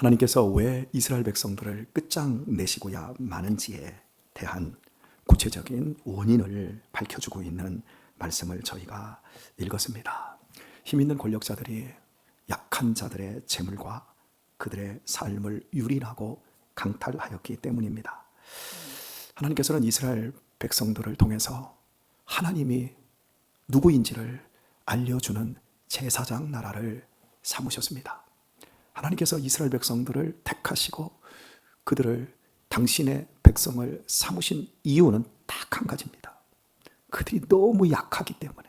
하나님께서 왜 이스라엘 백성들을 끝장내시고야 마는지에 대한 구체적인 원인을 밝혀주고 있는 말씀을 저희가 읽었습니다. 힘 있는 권력자들이 약한 자들의 재물과 그들의 삶을 유린하고 강탈하였기 때문입니다. 하나님께서는 이스라엘 백성들을 통해서 하나님이 누구인지를 알려주는 제사장 나라를 삼으셨습니다. 하나님께서 이스라엘 백성들을 택하시고 그들을 당신의 백성을 삼으신 이유는 딱 한 가지입니다. 그들이 너무 약하기 때문에,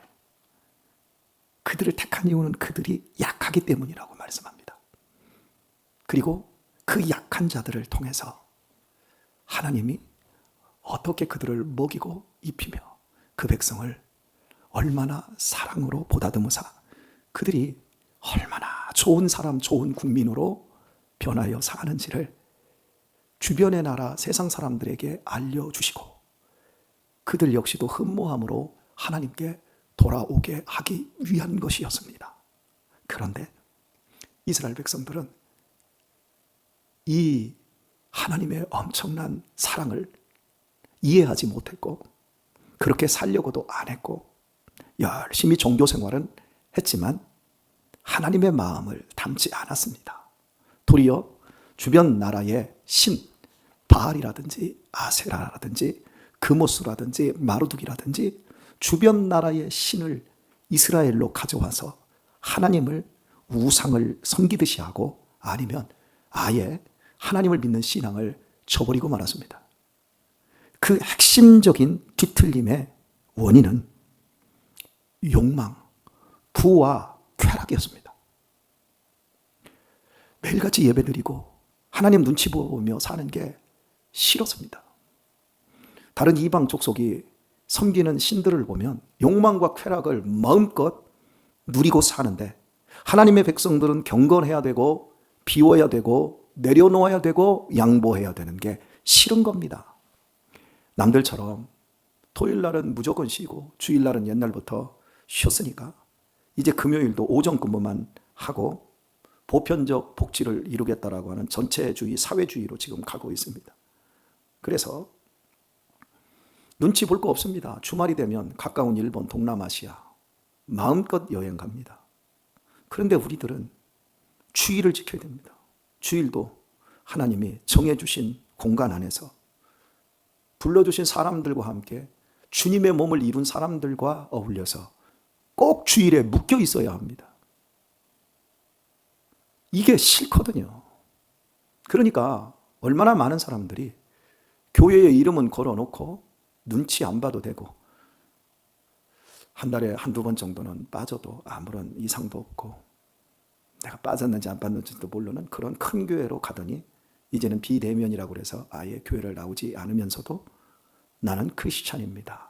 그들을 택한 이유는 그들이 약하기 때문이라고 말씀합니다. 그리고 그 약한 자들을 통해서 하나님이 어떻게 그들을 먹이고 입히며 그 백성을 얼마나 사랑으로 보다듬으사 그들이 얼마나 좋은 사람, 좋은 국민으로 변하여 사는지를 주변의 나라, 세상 사람들에게 알려주시고 그들 역시도 흠모함으로 하나님께 돌아오게 하기 위한 것이었습니다. 그런데 이스라엘 백성들은 이 하나님의 엄청난 사랑을 이해하지 못했고 그렇게 살려고도 안 했고 열심히 종교 생활은 했지만 하나님의 마음을 담지 않았습니다. 도리어 주변 나라의 신, 바알이라든지 아세라라든지 그모스라든지 마르둑이라든지 주변 나라의 신을 이스라엘로 가져와서 하나님을 우상을 섬기듯이 하고 아니면 아예 하나님을 믿는 신앙을 저버리고 말았습니다. 그 핵심적인 뒤틀림의 원인은 욕망, 부와 쾌락이었습니다. 매일같이 예배드리고 하나님 눈치 보며 사는 게 싫었습니다. 다른 이방 족속이 섬기는 신들을 보면 욕망과 쾌락을 마음껏 누리고 사는데 하나님의 백성들은 경건해야 되고 비워야 되고 내려놓아야 되고 양보해야 되는 게 싫은 겁니다. 남들처럼 토요일날은 무조건 쉬고 주일날은 옛날부터 쉬었으니까 이제 금요일도 오전 근무만 하고 보편적 복지를 이루겠다라고 하는 전체주의, 사회주의로 지금 가고 있습니다. 그래서 눈치 볼 거 없습니다. 주말이 되면 가까운 일본, 동남아시아 마음껏 여행 갑니다. 그런데 우리들은 주일을 지켜야 됩니다. 주일도 하나님이 정해주신 공간 안에서 불러주신 사람들과 함께 주님의 몸을 이룬 사람들과 어울려서 꼭 주일에 묶여 있어야 합니다. 이게 싫거든요. 그러니까 얼마나 많은 사람들이 교회의 이름은 걸어놓고 눈치 안 봐도 되고 한 달에 한두 번 정도는 빠져도 아무런 이상도 없고 내가 빠졌는지 안 빠졌는지도 모르는 그런 큰 교회로 가더니 이제는 비대면이라고 해서 아예 교회를 나오지 않으면서도 나는 크리스찬입니다.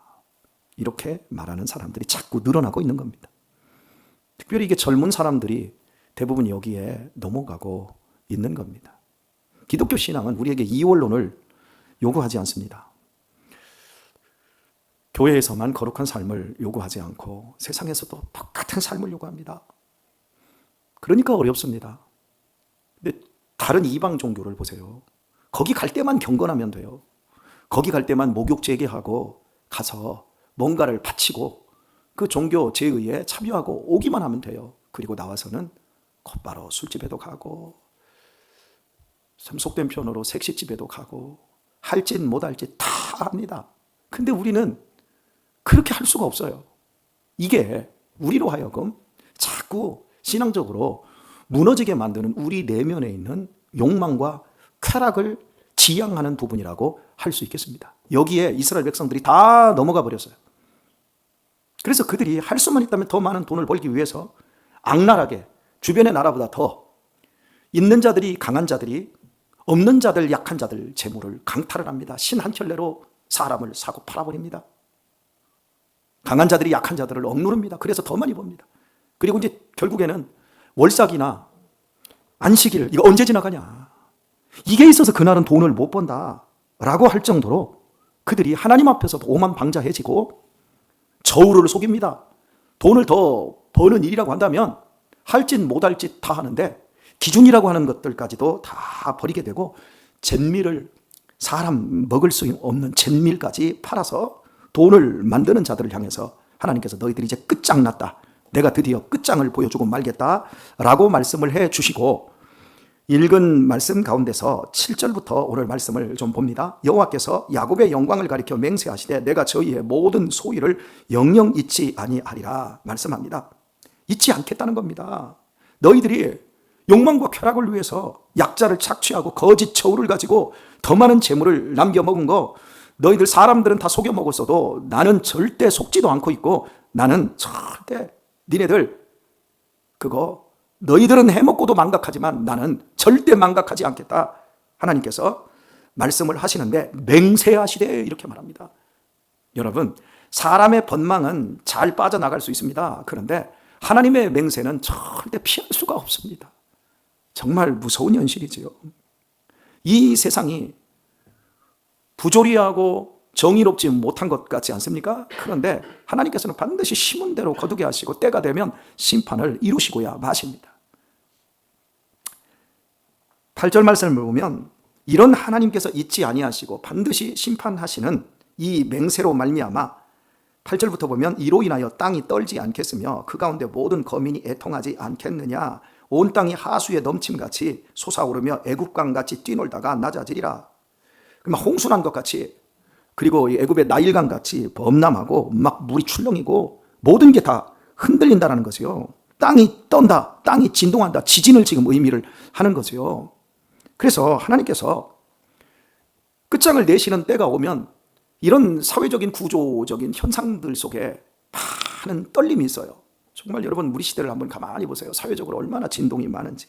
이렇게 말하는 사람들이 자꾸 늘어나고 있는 겁니다. 특별히 이게 젊은 사람들이 대부분 여기에 넘어가고 있는 겁니다. 기독교 신앙은 우리에게 이원론을 요구하지 않습니다. 교회에서만 거룩한 삶을 요구하지 않고 세상에서도 똑같은 삶을 요구합니다. 그러니까 어렵습니다. 근데 다른 이방 종교를 보세요. 거기 갈 때만 경건하면 돼요. 거기 갈 때만 목욕 재개하고 가서 뭔가를 바치고 그 종교 제의에 참여하고 오기만 하면 돼요. 그리고 나와서는 곧바로 술집에도 가고 참 속된 표현으로 색시집에도 가고 할 짓 못할 짓 다 합니다. 근데 우리는 그렇게 할 수가 없어요. 이게 우리로 하여금 자꾸 신앙적으로 무너지게 만드는 우리 내면에 있는 욕망과 쾌락을 지향하는 부분이라고 할 수 있겠습니다. 여기에 이스라엘 백성들이 다 넘어가 버렸어요. 그래서 그들이 할 수만 있다면 더 많은 돈을 벌기 위해서 악랄하게 주변의 나라보다 더 있는 자들이, 강한 자들이 없는 자들, 약한 자들 재물을 강탈을 합니다. 신 한 켤레로 사람을 사고 팔아버립니다. 강한 자들이 약한 자들을 억누릅니다. 그래서 더 많이 봅니다. 그리고 이제 결국에는 월삭이나 안식일 이거 언제 지나가냐, 이게 있어서 그날은 돈을 못 번다라고 할 정도로 그들이 하나님 앞에서도 오만방자해지고 저울을 속입니다. 돈을 더 버는 일이라고 한다면 할 짓 못할 짓 다 하는데 기준이라고 하는 것들까지도 다 버리게 되고 잿밀을 사람 먹을 수 없는 잿밀까지 팔아서 돈을 만드는 자들을 향해서 하나님께서 너희들이 이제 끝장났다. 내가 드디어 끝장을 보여주고 말겠다라고 말씀을 해 주시고 읽은 말씀 가운데서 7절부터 오늘 말씀을 좀 봅니다. 여호와께서 야곱의 영광을 가리켜 맹세하시되 내가 저희의 모든 소위를 영영 잊지 아니하리라 말씀합니다. 잊지 않겠다는 겁니다. 너희들이 욕망과 쾌락을 위해서 약자를 착취하고 거짓 처우를 가지고 더 많은 재물을 남겨 먹은 거 너희들 사람들은 다 속여 먹었어도 나는 절대 속지도 않고 있고 나는 절대 니네들 그거 너희들은 해먹고도 망각하지만 나는 절대 망각하지 않겠다. 하나님께서 말씀을 하시는데 맹세하시되 이렇게 말합니다. 여러분, 사람의 번망은 잘 빠져나갈 수 있습니다. 그런데 하나님의 맹세는 절대 피할 수가 없습니다. 정말 무서운 현실이지요. 이 세상이 부조리하고 정의롭지 못한 것 같지 않습니까? 그런데 하나님께서는 반드시 심은 대로 거두게 하시고 때가 되면 심판을 이루시고야 마십니다. 8절 말씀을 보면 이런 하나님께서 잊지 아니하시고 반드시 심판하시는 이 맹세로 말미암아 8절부터 보면 이로 인하여 땅이 떨지 않겠으며 그 가운데 모든 거민이 애통하지 않겠느냐. 온 땅이 하수에 넘침같이 솟아오르며 애국강같이 뛰놀다가 낮아지리라. 그러면 홍수난 것 같이 그리고 애굽의 나일강 같이 범람하고 막 물이 출렁이고 모든 게 다 흔들린다는 거죠. 땅이 떤다, 땅이 진동한다, 지진을 지금 의미를 하는 거죠. 그래서 하나님께서 끝장을 내시는 때가 오면 이런 사회적인 구조적인 현상들 속에 많은 떨림이 있어요. 정말 여러분 우리 시대를 한번 가만히 보세요. 사회적으로 얼마나 진동이 많은지.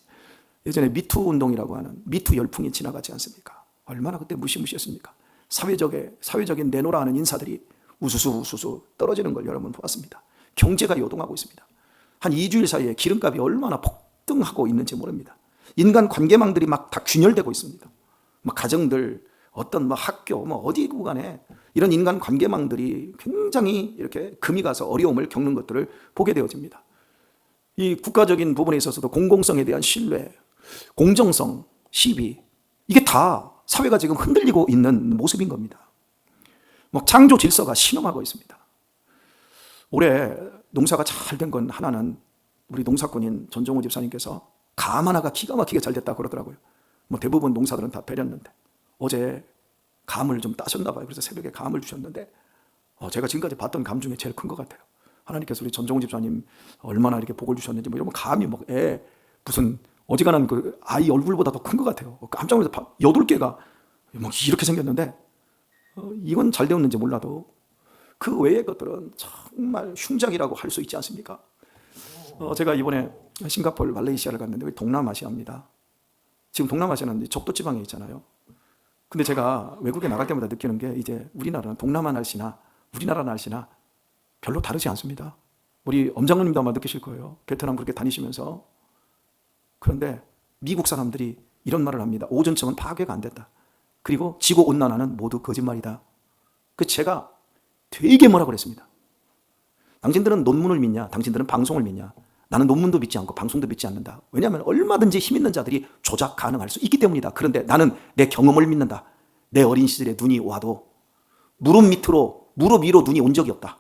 예전에 미투 운동이라고 하는 미투 열풍이 지나가지 않습니까? 얼마나 그때 무시무시했습니까? 사회적인 내노라 하는 인사들이 우수수 떨어지는 걸 여러분 보았습니다. 경제가 요동하고 있습니다. 한 2주일 사이에 기름값이 얼마나 폭등하고 있는지 모릅니다. 인간 관계망들이 막 다 균열되고 있습니다. 막 가정들, 어떤 학교, 어디 구간에 이런 인간 관계망들이 굉장히 이렇게 금이 가서 어려움을 겪는 것들을 보게 되어집니다. 이 국가적인 부분에 있어서도 공공성에 대한 신뢰, 공정성, 시비, 이게 다 사회가 지금 흔들리고 있는 모습인 겁니다. 창조 질서가 신음하고 있습니다. 올해 농사가 잘 된 건 하나는 우리 농사꾼인 전종호 집사님께서 감 하나가 기가 막히게 잘 됐다고 그러더라고요. 대부분 농사들은 다 배렸는데 어제 감을 좀 따셨나 봐요. 그래서 새벽에 감을 주셨는데 제가 지금까지 봤던 감 중에 제일 큰 것 같아요. 하나님께서 우리 전종호 집사님 얼마나 이렇게 복을 주셨는지 이러면 감이 무슨 어지간한 그 아이 얼굴보다 더 큰 것 같아요. 깜짝 놀라서 8개가 이렇게 생겼는데 이건 잘 되었는지 몰라도 그 외의 것들은 정말 흉작이라고 할 수 있지 않습니까? 제가 이번에 싱가포르, 말레이시아를 갔는데 동남아시아입니다. 지금 동남아시아는 적도 지방에 있잖아요. 근데 제가 외국에 나갈 때마다 느끼는 게 이제 우리나라는 동남아 날씨나 우리나라 날씨나 별로 다르지 않습니다. 우리 엄장로님도 아마 느끼실 거예요. 베트남 그렇게 다니시면서. 그런데 미국 사람들이 이런 말을 합니다. 오존층은 파괴가 안 됐다. 그리고 지구온난화는 모두 거짓말이다. 제가 되게 뭐라 그랬습니다. 당신들은 논문을 믿냐? 당신들은 방송을 믿냐? 나는 논문도 믿지 않고 방송도 믿지 않는다. 왜냐하면 얼마든지 힘 있는 자들이 조작 가능할 수 있기 때문이다. 그런데 나는 내 경험을 믿는다. 내 어린 시절에 눈이 와도 무릎 위로 눈이 온 적이 없다.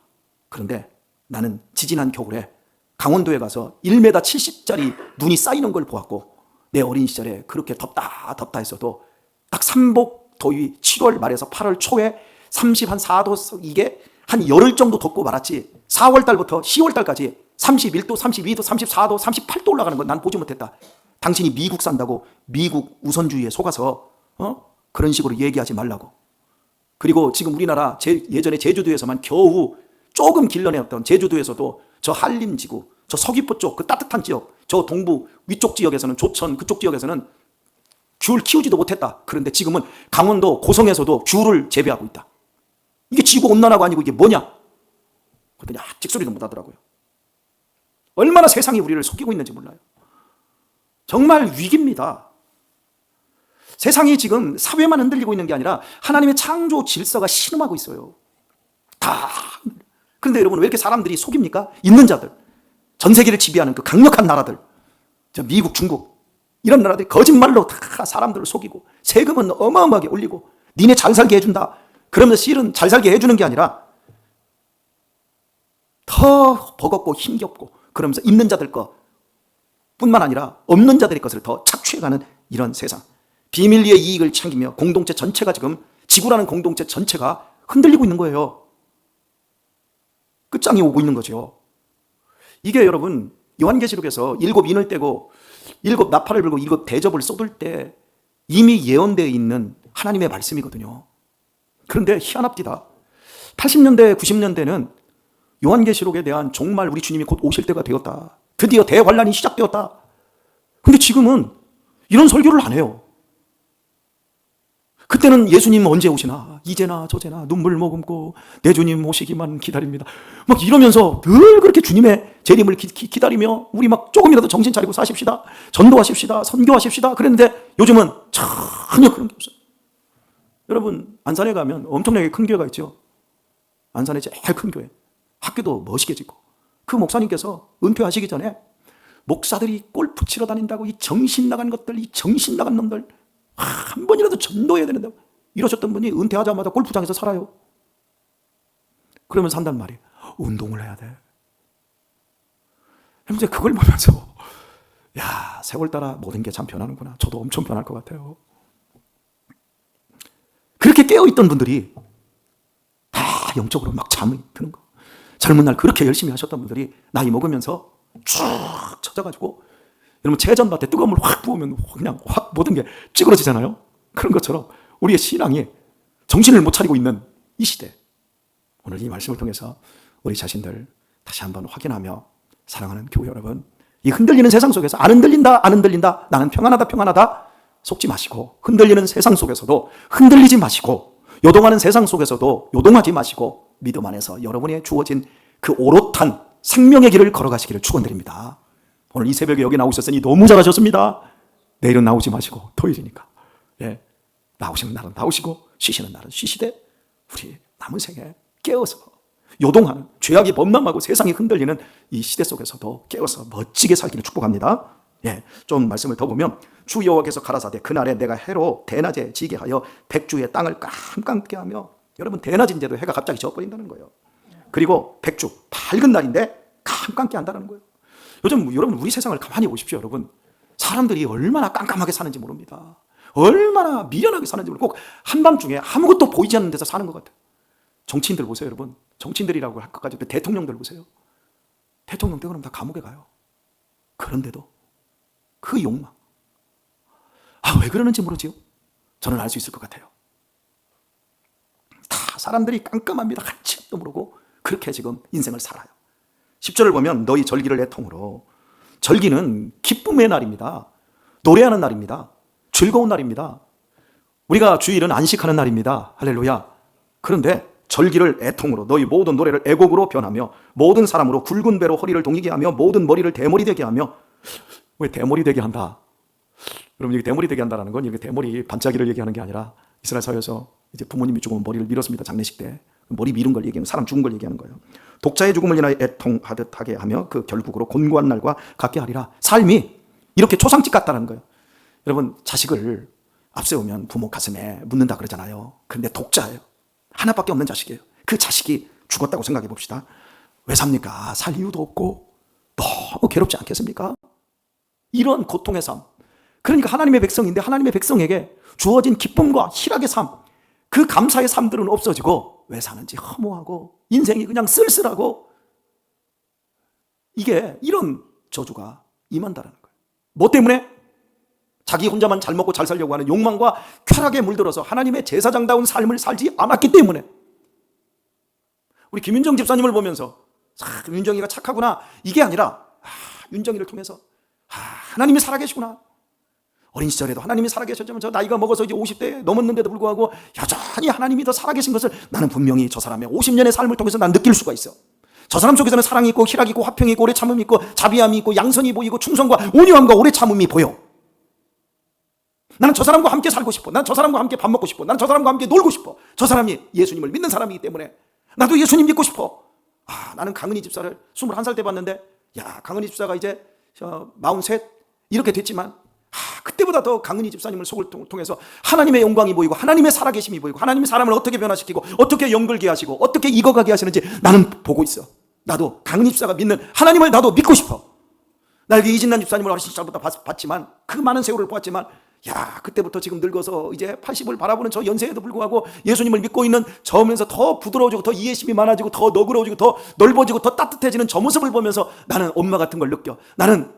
그런데 나는 지지난 겨울에 강원도에 가서 1m 70짜리 눈이 쌓이는 걸 보았고 내 어린 시절에 그렇게 덥다 했어도 딱 삼복 더위 7월 말에서 8월 초에 34도 이게 한 열흘 정도 덥고 말았지 4월 달부터 10월 달까지 31도, 32도, 34도, 38도 올라가는 건 난 보지 못했다. 당신이 미국 산다고 미국 우선주의에 속아서 그런 식으로 얘기하지 말라고. 그리고 지금 우리나라 예전에 제주도에서만 겨우 조금 길러내었던 제주도에서도 저 한림지구, 저 서귀포 쪽 그 따뜻한 지역, 저 동부 위쪽 지역에서는 조천 그쪽 지역에서는 귤 키우지도 못했다. 그런데 지금은 강원도 고성에서도 귤을 재배하고 있다. 이게 지구온난화가 아니고 이게 뭐냐? 그랬더니 찍소리도 못하더라고요. 얼마나 세상이 우리를 속이고 있는지 몰라요. 정말 위기입니다. 세상이 지금 사회만 흔들리고 있는 게 아니라 하나님의 창조 질서가 신음하고 있어요. 다. 그런데 여러분 왜 이렇게 사람들이 속입니까? 있는 자들, 전 세계를 지배하는 그 강력한 나라들, 미국, 중국, 이런 나라들이 거짓말로 다 사람들을 속이고 세금은 어마어마하게 올리고 니네 잘 살게 해준다. 그러면서 실은 잘 살게 해주는 게 아니라 더 버겁고 힘겹고 그러면서 있는 자들 거 뿐만 아니라 없는 자들의 것을 더 착취해가는 이런 세상. 비밀리에 이익을 챙기며 공동체 전체가 지금 지구라는 공동체 전체가 흔들리고 있는 거예요. 끝장이 오고 있는 거죠. 이게 여러분 요한계시록에서 7 인을 떼고 7 나팔을 불고 7 대접을 쏟을 때 이미 예언되어 있는 하나님의 말씀이거든요. 그런데 희한합니다. 80년대 90년대는 요한계시록에 대한 종말 우리 주님이 곧 오실 때가 되었다. 드디어 대환란이 시작되었다. 근데 지금은 이런 설교를 안 해요. 그때는 예수님 언제 오시나 이제나 저제나 눈물 머금고 내 주님 오시기만 기다립니다. 막 이러면서 늘 그렇게 주님의 재림을 기다리며 우리 막 조금이라도 정신 차리고 사십시다. 전도하십시다. 선교하십시다. 그랬는데 요즘은 전혀 그런 게 없어요. 여러분 안산에 가면 엄청나게 큰 교회가 있죠. 안산에 제일 큰 교회. 학교도 멋있게 짓고 그 목사님께서 은퇴하시기 전에 목사들이 골프 치러 다닌다고 이 정신 나간 것들, 이 정신 나간 놈들 한 번이라도 전도해야 되는데 이러셨던 분이 은퇴하자마자 골프장에서 살아요. 그러면서 한단 말이에요. 운동을 해야 돼. 현재 그걸 보면서 야, 세월 따라 모든 게 참 변하는구나. 저도 엄청 변할 것 같아요. 그렇게 깨어있던 분들이 다 영적으로 막 잠이 드는 거. 젊은 날 그렇게 열심히 하셨던 분들이 나이 먹으면서 쭉 쳐져가지고 여러분 체전밭에 뜨거운 물 확 부으면 그냥 확 모든 게 찌그러지잖아요. 그런 것처럼 우리의 신앙이 정신을 못 차리고 있는 이 시대, 오늘 이 말씀을 통해서 우리 자신들 다시 한번 확인하며 사랑하는 교회 여러분, 이 흔들리는 세상 속에서 안 흔들린다 안 흔들린다 나는 평안하다 평안하다 속지 마시고, 흔들리는 세상 속에서도 흔들리지 마시고, 요동하는 세상 속에서도 요동하지 마시고 믿음 안에서 여러분의 주어진 그 오롯한 생명의 길을 걸어가시기를 축원드립니다. 오늘 이 새벽에 여기 나오셨으니 너무 잘하셨습니다. 내일은 나오지 마시고 토요일이니까 나오시는 날은 나오시고 쉬시는 날은 쉬시되 우리 남은 생에 깨어서 요동하는 죄악이 범람하고 세상이 흔들리는 이 시대 속에서도 깨어서 멋지게 살기를 축복합니다. 좀 말씀을 더 보면 주 여호와께서 가라사대 그날에 내가 해로 대낮에 지게 하여 백주의 땅을 깜깜게 하며, 여러분 대낮인데도 해가 갑자기 져버린다는 거예요. 그리고 백주 밝은 날인데 깜깜게 한다는 거예요. 요즘 여러분 우리 세상을 가만히 보십시오. 여러분 사람들이 얼마나 깜깜하게 사는지 모릅니다. 얼마나 미련하게 사는지 모르고 꼭 한밤중에 아무것도 보이지 않는 데서 사는 것 같아요. 정치인들 보세요. 여러분 정치인들이라고 할 것까지 대통령들 보세요. 대통령 때 그럼 다 감옥에 가요. 그런데도 그 욕망, 왜 그러는지 모르지요? 저는 알 수 있을 것 같아요. 다 사람들이 깜깜합니다. 한치도 모르고 그렇게 지금 인생을 살아요. 10절을 보면 너희 절기를 내 통으로, 절기는 기쁨의 날입니다. 노래하는 날입니다. 즐거운 날입니다. 우리가 주일은 안식하는 날입니다. 할렐루야. 그런데 절기를 애통으로 너희 모든 노래를 애곡으로 변하며 모든 사람으로 굵은 배로 허리를 동이게 하며 모든 머리를 대머리 되게 하며. 왜 대머리 되게 한다? 여러분 여기 대머리 되게 한다는 건 이렇게 대머리 반짝이를 얘기하는 게 아니라 이스라엘 사회에서 이제 부모님이 죽으면 머리를 밀었습니다. 장례식 때 머리 미룬 걸 얘기하는, 사람 죽은 걸 얘기하는 거예요. 독자의 죽음을 인하여 애통하듯 하게 하며 그 결국으로 곤고한 날과 같게 하리라. 삶이 이렇게 초상집 같다는 거예요. 여러분 자식을 앞세우면 부모 가슴에 묻는다 그러잖아요. 그런데 독자예요. 하나밖에 없는 자식이에요. 그 자식이 죽었다고 생각해 봅시다. 왜 삽니까? 살 이유도 없고 너무 괴롭지 않겠습니까? 이런 고통의 삶. 그러니까 하나님의 백성인데 하나님의 백성에게 주어진 기쁨과 희락의 삶, 그 감사의 삶들은 없어지고 왜 사는지 허무하고 인생이 그냥 쓸쓸하고, 이게 이런 저주가 임한다는 거예요. 뭐 때문에? 자기 혼자만 잘 먹고 잘 살려고 하는 욕망과 쾌락에 물들어서 하나님의 제사장다운 삶을 살지 않았기 때문에. 우리 김윤정 집사님을 보면서 윤정이가 착하구나 이게 아니라 윤정이를 통해서 하나님이 살아계시구나. 어린 시절에도 하나님이 살아계셨지만 저 나이가 먹어서 이제 50대 넘었는데도 불구하고 여전히 하나님이 더 살아계신 것을 나는 분명히 저 사람의 50년의 삶을 통해서 난 느낄 수가 있어. 저 사람 속에서는 사랑이 있고 희락이 있고 화평이 있고 오래 참음이 있고 자비함이 있고 양선이 보이고 충성과 온유함과 오래 참음이 보여. 나는 저 사람과 함께 살고 싶어. 난 저 사람과 함께 밥 먹고 싶어. 난 저 사람과 함께 놀고 싶어. 저 사람이 예수님을 믿는 사람이기 때문에 나도 예수님 믿고 싶어. 나는 강은희 집사를 21살 때 봤는데, 강은희 집사가 이제 43 이렇게 됐지만 그때보다 더 강은희 집사님을 속을 통해서 하나님의 영광이 보이고 하나님의 살아계심이 보이고 하나님이 사람을 어떻게 변화시키고 어떻게 연결게 하시고 어떻게 익어가게 하시는지 나는 보고 있어. 나도 강은희 집사가 믿는 하나님을 나도 믿고 싶어. 나 이진란 집사님을 어린 시절부터 봤지만 그 많은 세월을 보았지만 야, 그때부터 지금 늙어서 이제 80을 바라보는 저 연세에도 불구하고 예수님을 믿고 있는 저면서 더 부드러워지고 더 이해심이 많아지고 더 너그러워지고 더 넓어지고 더 따뜻해지는 저 모습을 보면서 나는 엄마 같은 걸 느껴. 나는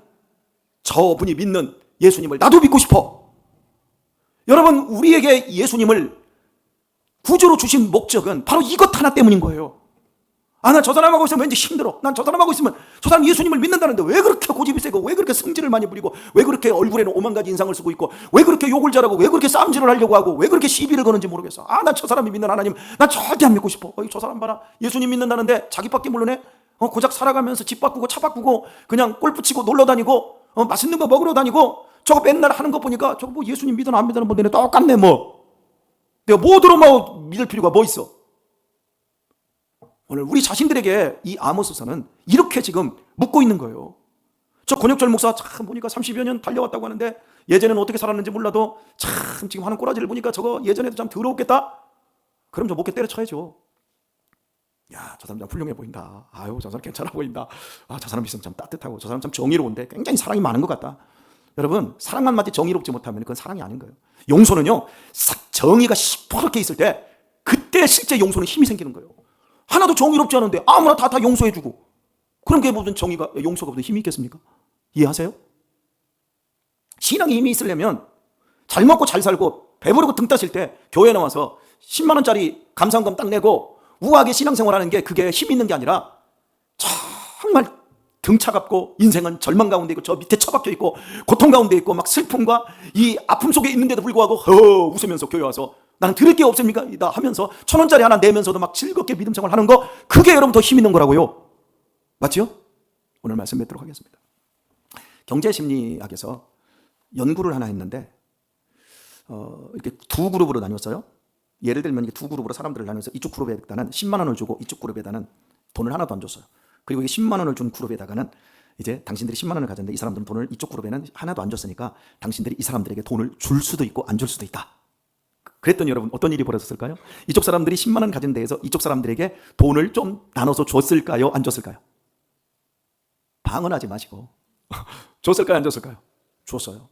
저분이 믿는 예수님을 나도 믿고 싶어. 여러분, 우리에게 예수님을 구주로 주신 목적은 바로 이것 하나 때문인 거예요. 아, 난 저 사람하고 있으면 왠지 힘들어. 난 저 사람하고 있으면 저 사람 예수님을 믿는다는데 왜 그렇게 고집이 세고 왜 그렇게 승질을 많이 부리고 왜 그렇게 얼굴에는 오만 가지 인상을 쓰고 있고 왜 그렇게 욕을 잘하고 왜 그렇게 싸움질을 하려고 하고 왜 그렇게 시비를 거는지 모르겠어. 아, 난 저 사람이 믿는 하나님 난 절대 안 믿고 싶어. 저 사람 봐라. 예수님 믿는다는데 자기밖에 모르네. 고작 살아가면서 집 바꾸고 차 바꾸고 그냥 골프 치고 놀러 다니고 맛있는 거 먹으러 다니고 저거 맨날 하는 거 보니까 저거 뭐 예수님 믿으나 안 믿으나 뭐 내내 똑같네 뭐. 내가 뭐대로 뭐 믿을 필요가 뭐 있어. 오늘 우리 자신들에게 이 아모스서는 이렇게 지금 묻고 있는 거예요. 저 권혁절 목사 참 보니까 30여 년 달려왔다고 하는데 예전에는 어떻게 살았는지 몰라도 참 지금 하는 꼬라지를 보니까 저거 예전에도 참 더러웠겠다. 그럼 저 목에 때려쳐야죠. 야, 저 사람 참 훌륭해 보인다. 아유, 저 사람 괜찮아 보인다. 아, 저 사람 있으면 참 따뜻하고 저 사람 참 정의로운데 굉장히 사랑이 많은 것 같다. 여러분, 사랑만 마치 정의롭지 못하면 그건 사랑이 아닌 거예요. 용서는요, 정의가 시퍼렇게 있을 때 그때 실제 용서는 힘이 생기는 거예요. 하나도 정의롭지 않은데 아무나 다 용서해주고 그럼 그게 무슨 정의가 용서가 무슨 힘이 있겠습니까? 이해하세요? 신앙에 힘이 있으려면 잘 먹고 잘 살고 배부르고 등 따실 때 교회 나와서 10만 원짜리 감사원금 딱 내고 우아하게 신앙생활하는 게 그게 힘이 있는 게 아니라 정말 등 차갑고 인생은 절망 가운데 있고 저 밑에 처박혀 있고 고통 가운데 있고 막 슬픔과 이 아픔 속에 있는데도 불구하고 웃으면서 교회 와서 나는 드릴 게 없습니까? 하면서 1,000원짜리 하나 내면서도 막 즐겁게 믿음 생활 하는 거 그게 여러분 더 힘 있는 거라고요. 맞죠? 오늘 말씀 맺도록 하겠습니다. 경제심리학에서 연구를 하나 했는데 이렇게 두 그룹으로 나뉘었어요. 예를 들면 두 그룹으로 사람들을 나눠서 이쪽 그룹에다는 10만 원을 주고 이쪽 그룹에다는 돈을 하나도 안 줬어요. 그리고 이 10만 원을 준 그룹에다가는 이제 당신들이 10만 원을 가졌는데 이 사람들은 돈을 이쪽 그룹에는 하나도 안 줬으니까 당신들이 이 사람들에게 돈을 줄 수도 있고 안 줄 수도 있다. 그랬더니 여러분 어떤 일이 벌어졌을까요? 이쪽 사람들이 10만 원 가진 데에서 이쪽 사람들에게 돈을 좀 나눠서 줬을까요? 안 줬을까요? 방언하지 마시고 줬을까요? 안 줬을까요? 줬어요.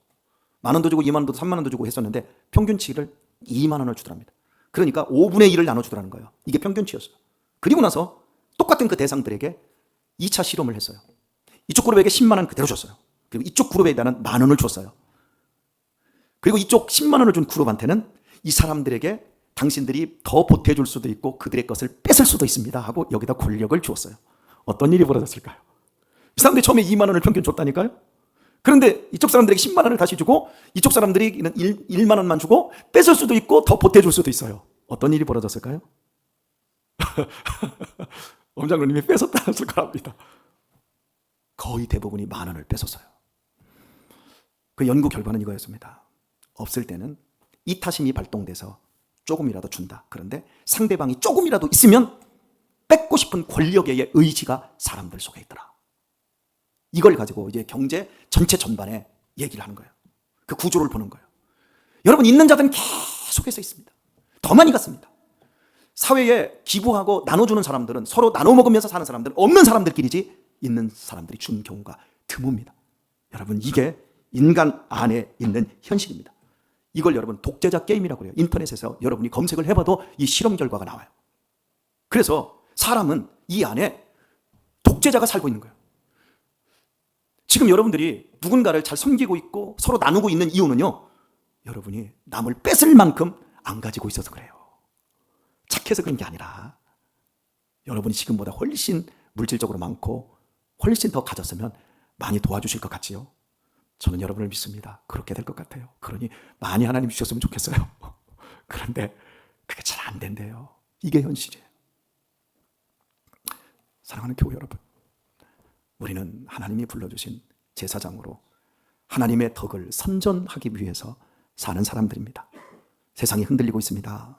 만 원도 주고 2만 원도 3만 원도 주고 했었는데 평균치를 2만 원을 주더랍니다. 그러니까 5분의 1을 나눠주더라는 거예요. 이게 평균치였어요. 그리고 나서 똑같은 그 대상들에게 2차 실험을 했어요. 이쪽 그룹에게 10만 원 그대로 줬어요. 그리고 이쪽 그룹에 대한 만 원을 줬어요. 그리고 이쪽 10만 원을 준 그룹한테는 이 사람들에게 당신들이 더 보태줄 수도 있고 그들의 것을 뺏을 수도 있습니다 하고 여기다 권력을 주었어요. 어떤 일이 벌어졌을까요? 이 사람들이 처음에 2만 원을 평균 줬다니까요. 그런데 이쪽 사람들에게 10만 원을 다시 주고 이쪽 사람들이 1만 원만 주고 뺏을 수도 있고 더 보태줄 수도 있어요. 어떤 일이 벌어졌을까요? 엄장로님이 뺏었다 했을 거랍니다. 거의 대부분이 만 원을 뺏었어요. 그 연구 결과는 이거였습니다. 없을 때는 이타심이 발동돼서 조금이라도 준다. 그런데 상대방이 조금이라도 있으면 뺏고 싶은 권력의 의지가 사람들 속에 있더라. 이걸 가지고 이제 경제 전체 전반에 얘기를 하는 거예요. 그 구조를 보는 거예요. 여러분, 있는 자들은 계속해서 있습니다. 더 많이 갔습니다. 사회에 기부하고 나눠주는 사람들은 서로 나눠 먹으면서 사는 사람들은 없는 사람들끼리지 있는 사람들이 준 경우가 드뭅니다. 여러분, 이게 인간 안에 있는 현실입니다. 이걸 여러분 독재자 게임이라고 해요. 인터넷에서 여러분이 검색을 해봐도 이 실험 결과가 나와요. 그래서 사람은 이 안에 독재자가 살고 있는 거예요. 지금 여러분들이 누군가를 잘 섬기고 있고 서로 나누고 있는 이유는요, 여러분이 남을 뺏을 만큼 안 가지고 있어서 그래요. 착해서 그런 게 아니라 여러분이 지금보다 훨씬 물질적으로 많고 훨씬 더 가졌으면 많이 도와주실 것 같지요. 저는 여러분을 믿습니다. 그렇게 될 것 같아요. 그러니 많이 하나님 주셨으면 좋겠어요. 그런데 그게 잘 안 된대요. 이게 현실이에요. 사랑하는 교회 여러분, 우리는 하나님이 불러주신 제사장으로 하나님의 덕을 선전하기 위해서 사는 사람들입니다. 세상이 흔들리고 있습니다.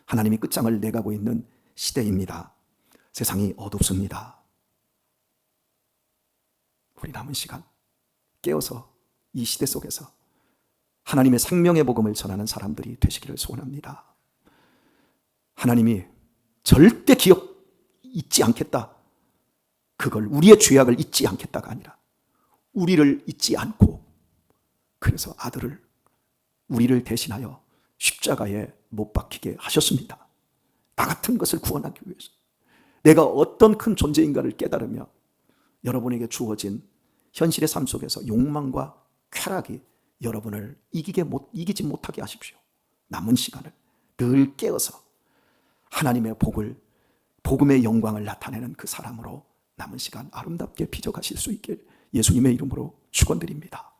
하나님이 끝장을 내가고 있는 시대입니다. 세상이 어둡습니다. 우리 남은 시간 깨어서 이 시대 속에서 하나님의 생명의 복음을 전하는 사람들이 되시기를 소원합니다. 하나님이 절대 기억 잊지 않겠다. 그걸 우리의 죄악을 잊지 않겠다가 아니라 우리를 잊지 않고 그래서 아들을 우리를 대신하여 십자가에 못 박히게 하셨습니다. 나 같은 것을 구원하기 위해서. 내가 어떤 큰 존재인가를 깨달으며 여러분에게 주어진 현실의 삶 속에서 욕망과 쾌락이 여러분을 이기지 못하게 하십시오. 남은 시간을 늘 깨어서 하나님의 복음의 영광을 나타내는 그 사람으로 남은 시간 아름답게 빚어가실 수 있길 예수님의 이름으로 축원드립니다.